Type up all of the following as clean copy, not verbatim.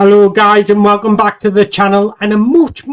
Hello guys and welcome back to the channel, and a much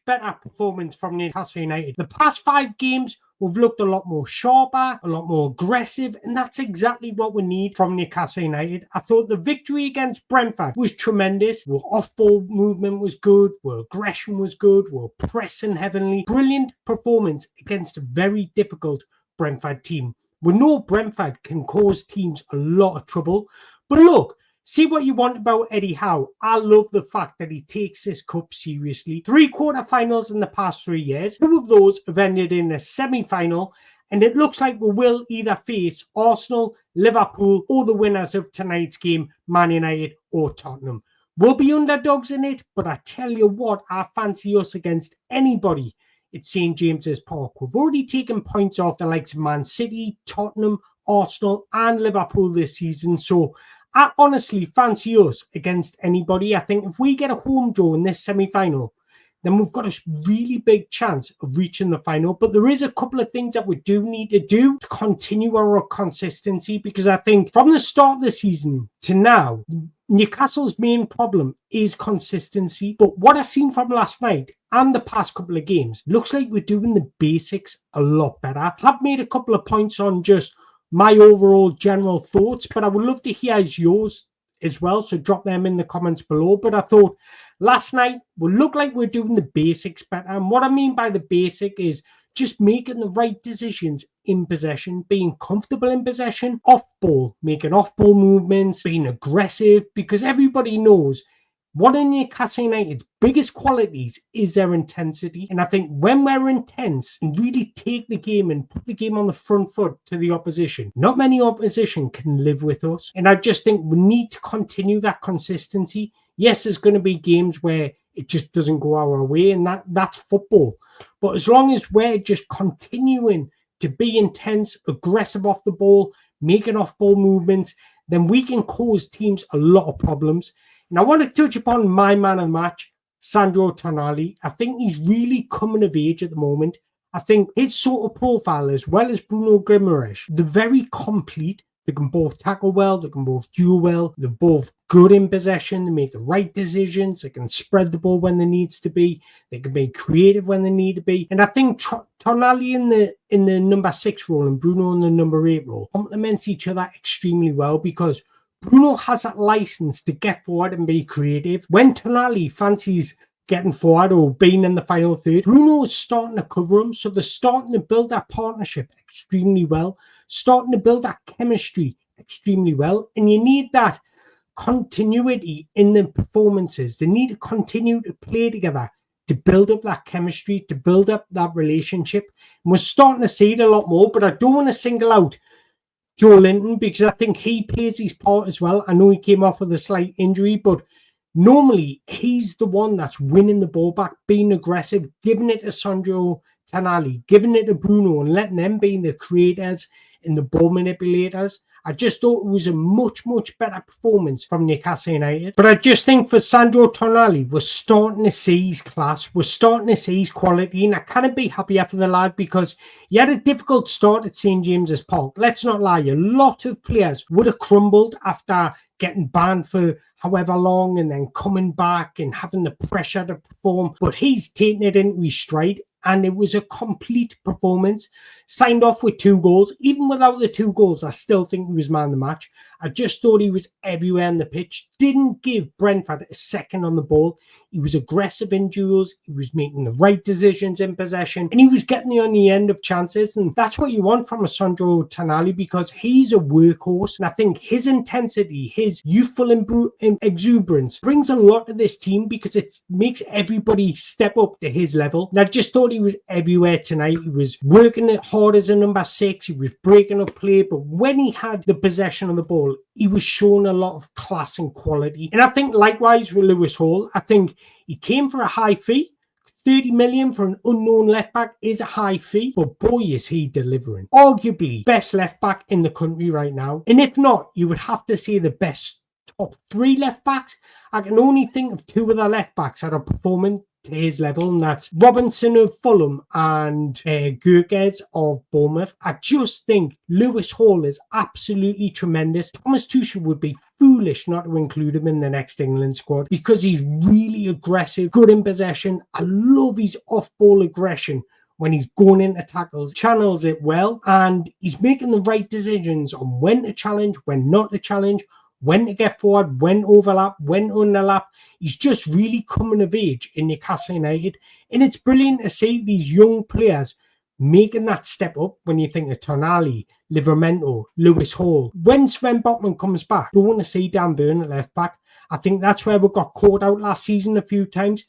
better performance from Newcastle United. The past 5 games we've looked a lot more sharper, a lot more aggressive, and that's exactly what we need from Newcastle United. I thought the victory against Brentford was tremendous. Our off-ball movement was good, our aggression was good, we're pressing heavily. Brilliant performance against a very difficult Brentford team. We know Brentford can cause teams a lot of trouble, but look, see what you want about Eddie Howe. I love the fact that he takes this cup seriously. 3 quarterfinals in the past 3 years. 2 of those have ended in a semi-final, and it looks like we will either face Arsenal, Liverpool, or the winners of tonight's game, Man United or Tottenham. We'll be underdogs in it, but I tell you what, I fancy us against anybody at St James's Park. We've already taken points off the likes of Man City, Tottenham, Arsenal, and Liverpool this season, so I honestly fancy us against anybody. I think if we get a home draw in this semi-final, then we've got a really big chance of reaching the final. But there is a couple of things that we do need to do to continue our consistency, because I think from the start of the season to now, Newcastle's main problem is consistency. But what I've seen from last night and the past couple of games, looks like we're doing the basics a lot better. I've made a couple of points on just my overall general thoughts, but I would love to hear yours as well, so drop them in the comments below. But I thought last night we look like we're doing the basics better, and what I mean by the basic is just making the right decisions in possession, being comfortable in possession, off ball, making off ball movements, being aggressive, because everybody knows one of Newcastle United's biggest qualities is their intensity. And I think when we're intense and really take the game and put the game on the front foot to the opposition, not many opposition can live with us. And I just think we need to continue that consistency. Yes, there's going to be games where it just doesn't go our way, and that's football. But as long as we're just continuing to be intense, aggressive off the ball, making off-ball movements, then we can cause teams a lot of problems. And I want to touch upon my man of the match, Sandro Tonali. I think he's really coming of age at the moment. I think his sort of profile, as well as Bruno Guimaraes, they're very complete. They can both tackle well, they can both do well, they're both good in possession, they make the right decisions, they can spread the ball when there needs to be, they can be creative when they need to be. And I think Tonali in the number 6 role and Bruno in the number 8 role complements each other extremely well, because Bruno has that license to get forward and be creative. When Tonali fancies getting forward or being in the final third, Bruno is starting to cover him. So they're starting to build that partnership extremely well, starting to build that chemistry extremely well. And you need that continuity in the performances. They need to continue to play together to build up that chemistry, to build up that relationship. And we're starting to see it a lot more, but I don't want to single out Joe Linton, because I think he plays his part as well. I know he came off with a slight injury, but normally he's the one that's winning the ball back, being aggressive, giving it to Sandro Tonali, giving it to Bruno, and letting them be the creators and the ball manipulators. I just thought it was a much better performance from Newcastle United. But I just think for Sandro Tonali, we're starting to see his class. We're starting to see his quality. And I can't be happier for the lad, because he had a difficult start at St James's Park. Let's not lie. A lot of players would have crumbled after getting banned for however long and then coming back and having the pressure to perform. But he's taken it into his stride, and it was a complete performance. Signed off with 2 goals. Even without the 2 goals, I still think he was man of the match. I just thought he was everywhere on the pitch. Didn't give Brentford a second on the ball. He was aggressive in duels. He was making the right decisions in possession. And he was getting on the end of chances. And that's what you want from a Sandro Tonali, because he's a workhorse. And I think his intensity, his youthful exuberance brings a lot to this team, because it makes everybody step up to his level. And I just thought he was everywhere tonight. He was working it hard as a number 6. He was breaking up play. But when he had the possession of the ball, he was showing a lot of class and quality. And I think likewise with Lewis Hall, I think he came for a high fee. 30 million for an unknown left back is a high fee, but boy is he delivering. Arguably best left back in the country right now. And if not, you would have to say the best top 3 left backs. I can only think of 2 other left backs that are performing to his level, and that's Robinson of Fulham and Gurkes of Bournemouth. I just think Lewis Hall is absolutely tremendous. Thomas Tuchel would be foolish not to include him in the next England squad because he's really aggressive, good in possession. I love his off-ball aggression when he's going into tackles, channels it well, and he's making the right decisions on when to challenge, when not to challenge, when to get forward, when to overlap, when to underlap. He's just really coming of age in Newcastle United, and it's brilliant to see these young players making that step up when you think of Tonali, Livramento, Lewis Hall. When Sven Botman comes back, don't want to see Dan Burn at left back. I think that's where we got caught out last season a few times.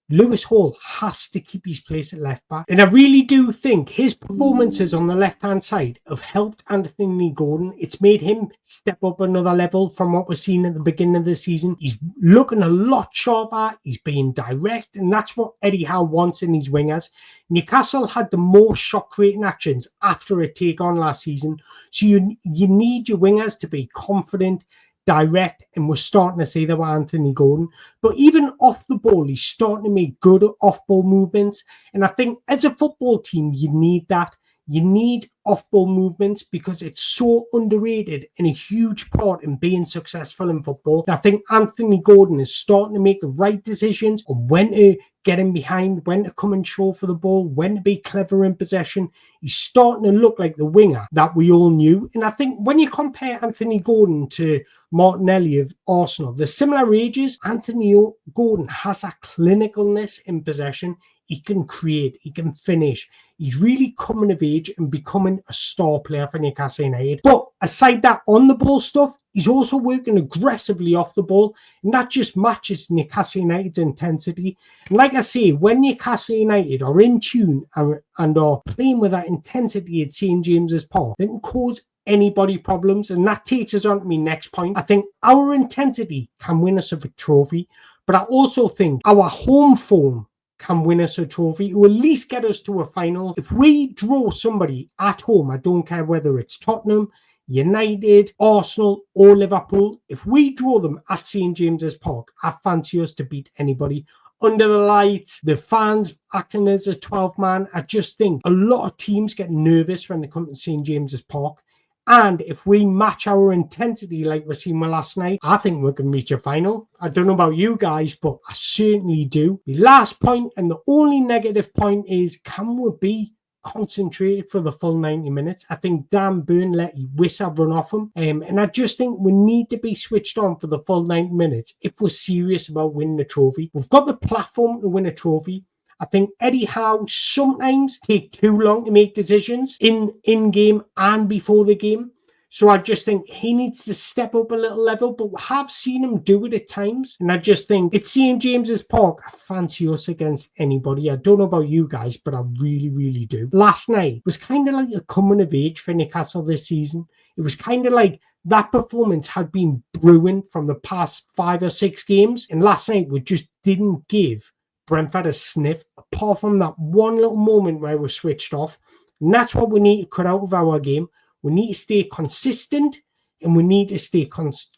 Lewis Hall has to keep his place at left back. And I really do think his performances on the left-hand side have helped Anthony Gordon. It's made him step up another level from what we're seeing at the beginning of the season. He's looking a lot sharper. He's being direct. And that's what Eddie Howe wants in his wingers. Newcastle had the most shot-creating actions after a take-on last season. So you need your wingers to be confident, direct, and we're starting to see that with Anthony Gordon. But even off the ball, he's starting to make good off-ball movements. And I think as a football team, you need that. You need off-ball movements because it's so underrated and a huge part in being successful in football. And I think Anthony Gordon is starting to make the right decisions on when to get in behind, when to come and show for the ball, when to be clever in possession. He's starting to look like the winger that we all knew. And I think when you compare Anthony Gordon to Martinelli of Arsenal, they're similar ages. Anthony Gordon has a clinicalness in possession. He can create, he can finish. He's really coming of age and becoming a star player for Newcastle United. But aside that on the ball stuff, he's also working aggressively off the ball, and that just matches Newcastle United's intensity. And like I say, when Newcastle United are in tune and are playing with that intensity at St James's Park, they can cause anybody problems. And that takes us on to my next point. I think our intensity can win us a trophy, but I also think our home form can win us a trophy, or at least get us to a final. If we draw somebody at home, I don't care whether it's Tottenham, United, Arsenal, or Liverpool, if we draw them at St James's Park, I fancy us to beat anybody. Under the lights, the fans acting as a 12-man, I just think a lot of teams get nervous when they come to St James's Park. And if we match our intensity like we're seeing with last night, I think we can reach a final. I don't know about you guys, but I certainly do. The last point and the only negative point is, can we be concentrated for the full 90 minutes? I think Dan Burn let Wissa run off him. And I just think we need to be switched on for the full 90 minutes if we're serious about winning the trophy. We've got the platform to win a trophy. I think Eddie Howe sometimes take too long to make decisions in game and before the game. So I just think he needs to step up a little level, but we have seen him do it at times. And I just think it's St James's Park. I fancy us against anybody. I don't know about you guys, but I really, really do. Last night was kind of like a coming of age for Newcastle this season. It was kind of like that performance had been brewing from the past 5 or 6 games. And last night we just didn't give Brentford a sniff, apart from that one little moment where we switched off. And that's what we need to cut out of our game. We need to stay consistent, and we need to stay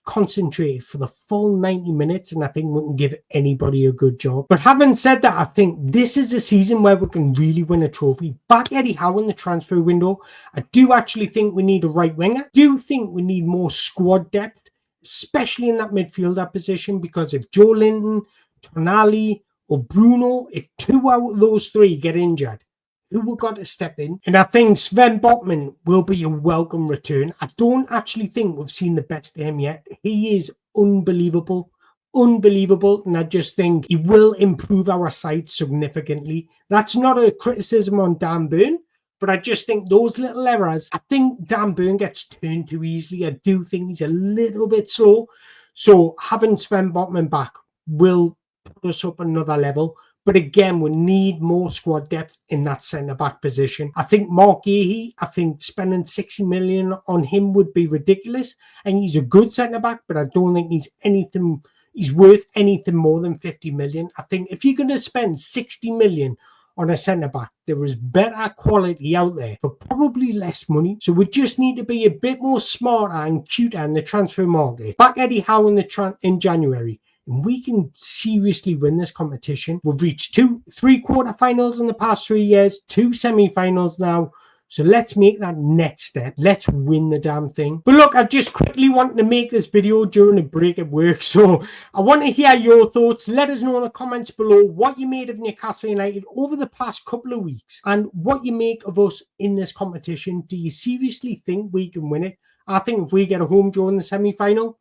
concentrated for the full 90 minutes, and I think we can give anybody a good job. But having said that, I think this is a season where we can really win a trophy. Back Eddie Howe in the transfer window, I do actually think we need a right winger. I do think we need more squad depth, especially in that midfielder position, because if Joe Linton, Tonali, or Bruno, if 2 out of those 3 get injured, who will got to step in? And I think Sven Botman will be a welcome return. I don't actually think we've seen the best of him yet. He is unbelievable. And I just think he will improve our side significantly. That's not a criticism on Dan Burn, but I just think those little errors, I think Dan Burn gets turned too easily. I do think he's a little bit slow. So having Sven Botman back will put us up another level. But again, we need more squad depth in that centre-back position. I think Mark Gahey, I think spending 60 million on him would be ridiculous. And he's a good centre-back, but I don't think he's worth anything more than 50 million. I think if you're going to spend 60 million on a centre-back, there is better quality out there for probably less money. So we just need to be a bit more smarter and cuter in the transfer market. Back Eddie Howe in January. and we can seriously win this competition. We've reached 3 quarterfinals in the past 3 years, 2 semi-finals now. So let's make that next step. Let's win the damn thing. But look, I just quickly wanted to make this video during a break at work. So I want to hear your thoughts. Let us know in the comments below what you made of Newcastle United over the past couple of weeks and what you make of us in this competition. Do you seriously think we can win it? I think if we get a home draw in the semi-final,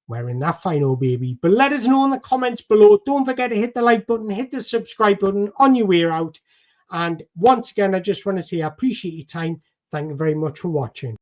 we're in that final, baby. But let us know in the comments below. Don't forget to hit the like button, hit the subscribe button on your way out. And once again, I just want to say I appreciate your time. Thank you very much for watching.